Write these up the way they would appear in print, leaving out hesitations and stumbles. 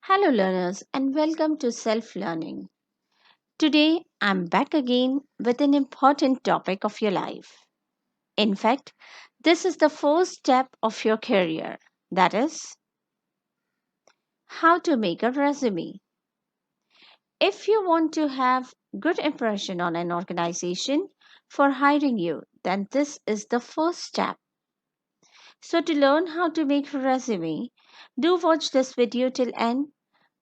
Hello, learners, and welcome to Self Learning. Today, I'm back again with an important topic of your life. In fact, this is the first step of your career, that is, how to make a resume. If you want to have good impression on an organization for hiring you, then this is the first step. So to learn how to make a resume, do watch this video till end.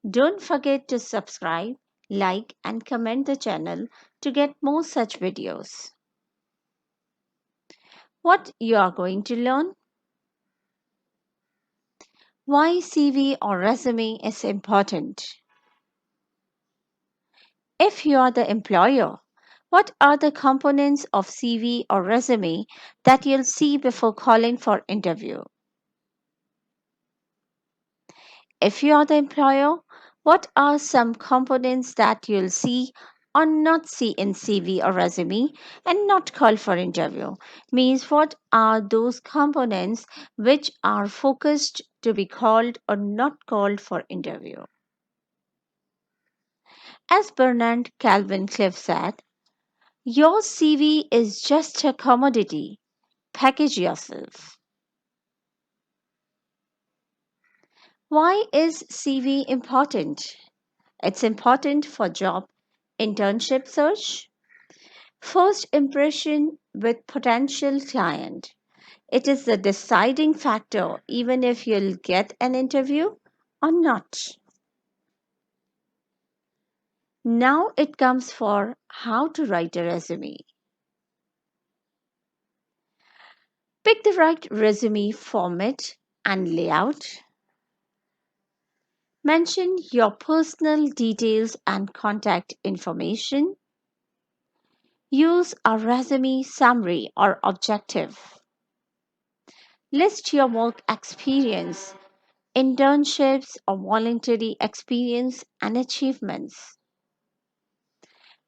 Don't forget to subscribe, like, and comment the channel to get more such videos. What you are going to learn? Why CV or resume is important. If you are the employer, what are the components of CV or resume that you'll see before calling for interview? If you are the employer, what are some components that you'll see or not see in CV or resume and not call for interview? Means what are those components which are focused to be called or not called for interview? As Bernard Calvin Cliff said, your CV is just a commodity. Package yourself. Why is CV important? It's important for job internship search, first impression with potential client. It is the deciding factor even if you'll get an interview or not. Now it comes for how to write a resume. Pick the right resume format and layout. Mention your personal details and contact information. Use a resume summary or objective. List your work experience, internships or voluntary experience and achievements.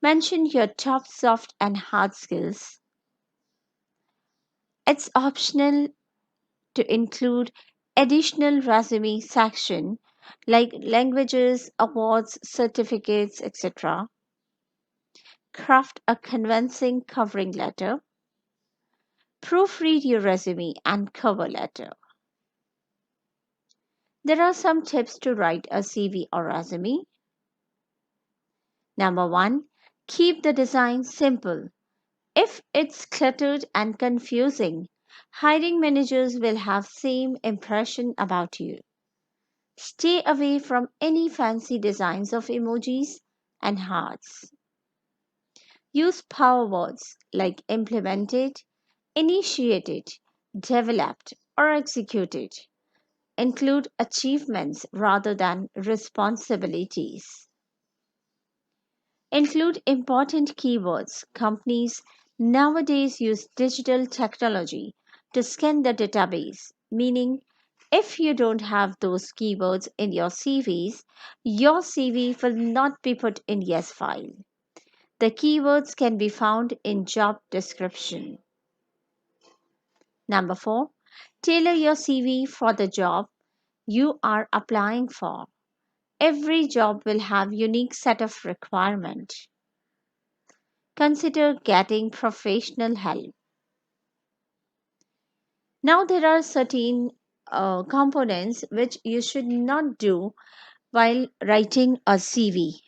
Mention your top soft and hard skills. It's optional to include additional resume section like languages, awards, certificates, etc. Craft a convincing covering letter. Proofread your resume and cover letter. There are some tips to write a CV or resume. Number one, keep the design simple. If it's cluttered and confusing, hiring managers will have same impression about you. Stay away from any fancy designs of emojis and hearts. Use power words like implemented, initiated, developed, or executed. Include achievements rather than responsibilities. Include important keywords. Companies nowadays use digital technology to scan the database, meaning if you don't have those keywords in your CV will not be put in Yes file. The keywords can be found in job description. Number 4, tailor your CV for the job you are applying for. Every job will have unique set of requirements. Consider getting professional help. Now there are certain components which you should not do while writing a CV.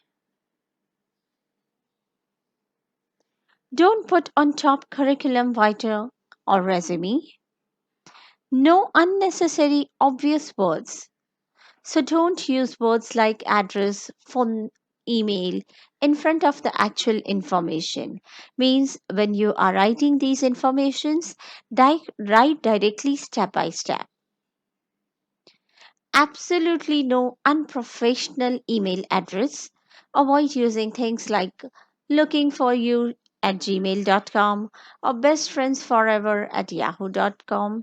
Don't put on top curriculum vitae or resume. No unnecessary obvious words. So don't use words like address, phone, email in front of the actual information. Means when you are writing these informations, write directly step by step. Absolutely no unprofessional email address. Avoid using things like looking for you at gmail.com or bestfriendsforever at yahoo.com.uk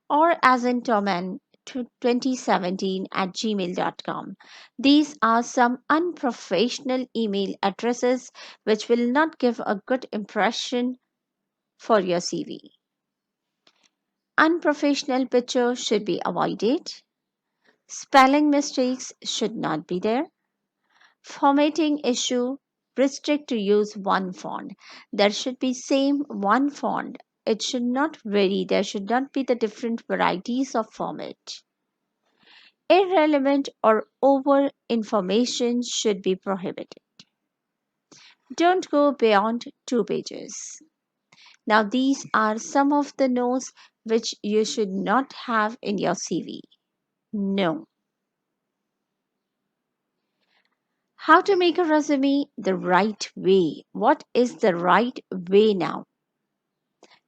or as in Toman 2017 at gmail.com. These are some unprofessional email addresses which will not give a good impression for your CV. Unprofessional picture should be avoided. Spelling mistakes should not be there. Formatting issue, restrict to use one font. There should be same one font. It should not vary. There should not be the different varieties of format. Irrelevant or over information should be prohibited. Don't go beyond 2 pages. Now, these are some of the no's which you should not have in your CV. No. How to make a resume the right way? What is the right way now?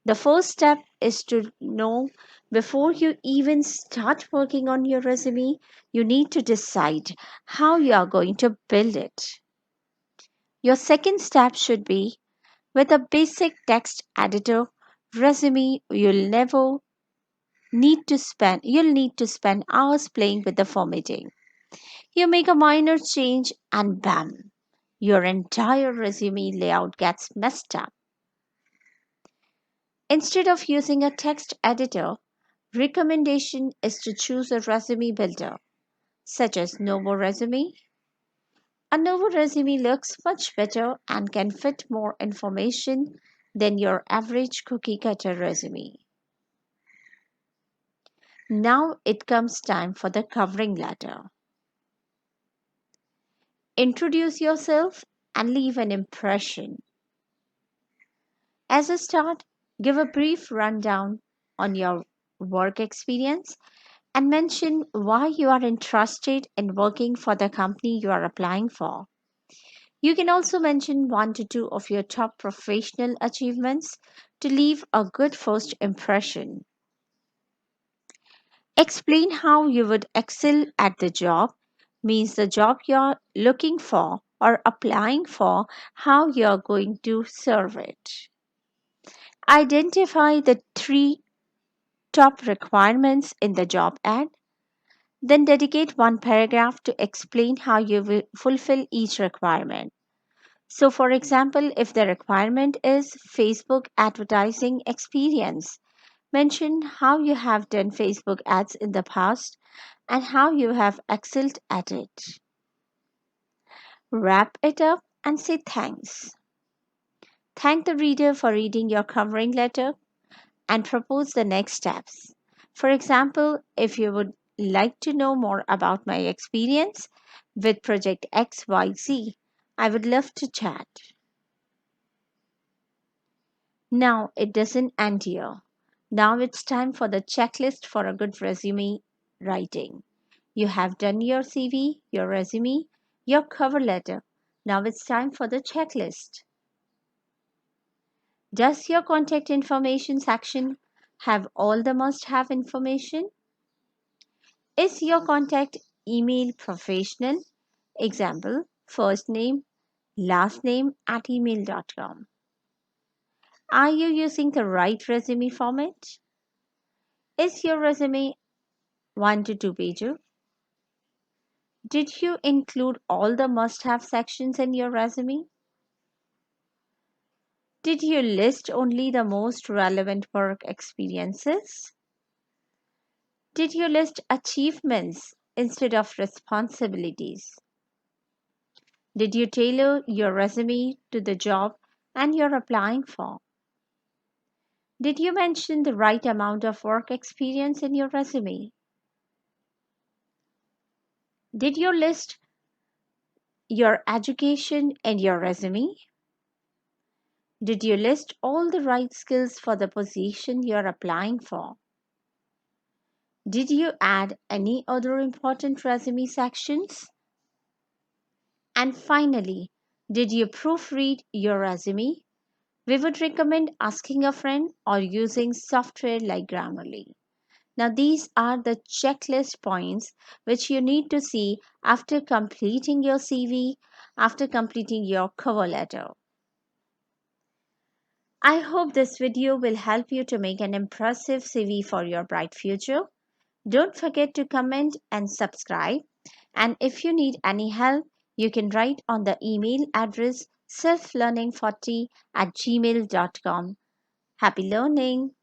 The first step is to know before you even start working on your resume, you need to decide how you are going to build it. Your second step should be with a basic text editor resume, you'll need to spend hours playing with the formatting. You make a minor change and bam, your entire resume layout gets messed up. Instead of using a text editor, recommendation is to choose a resume builder such as Novo Resume. A Novo Resume looks much better and can fit more information than your average cookie cutter resume. Now it comes time for the covering letter. Introduce yourself and leave an impression. As a start, give a brief rundown on your work experience and mention why you are interested in working for the company you are applying for. You can also mention 1 to 2 of your top professional achievements to leave a good first impression. Explain how you would excel at the job, means the job you're looking for or applying for, how you're going to serve it. Identify the 3 top requirements in the job ad. Then dedicate 1 paragraph to explain how you will fulfill each requirement. So, for example, if the requirement is Facebook advertising experience, mention how you have done Facebook ads in the past and how you have excelled at it. Wrap it up and say thanks. Thank the reader for reading your covering letter and propose the next steps. For example, if you would like to know more about my experience with Project XYZ, I would love to chat. Now it doesn't end here. Now it's time for the checklist for a good resume writing. You have done your CV, your resume, your cover letter. Now it's time for the checklist. Does your contact information section have all the must have information? Is your contact email professional? Example, first name, last name at email.com. Are you using the right resume format? Is your resume 1 to 2 pager? Did you include all the must have sections in your resume? Did you list only the most relevant work experiences? Did you list achievements instead of responsibilities? Did you tailor your resume to the job and you're applying for? Did you mention the right amount of work experience in your resume? Did you list your education in your resume? Did you list all the right skills for the position you're applying for? Did you add any other important resume sections? And finally, did you proofread your resume? We would recommend asking a friend or using software like Grammarly. Now, these are the checklist points which you need to see after completing your CV, after completing your cover letter. I hope this video will help you to make an impressive CV for your bright future. Don't forget to comment and subscribe. And if you need any help, you can write on the email address selflearning40@gmail.com. Happy learning!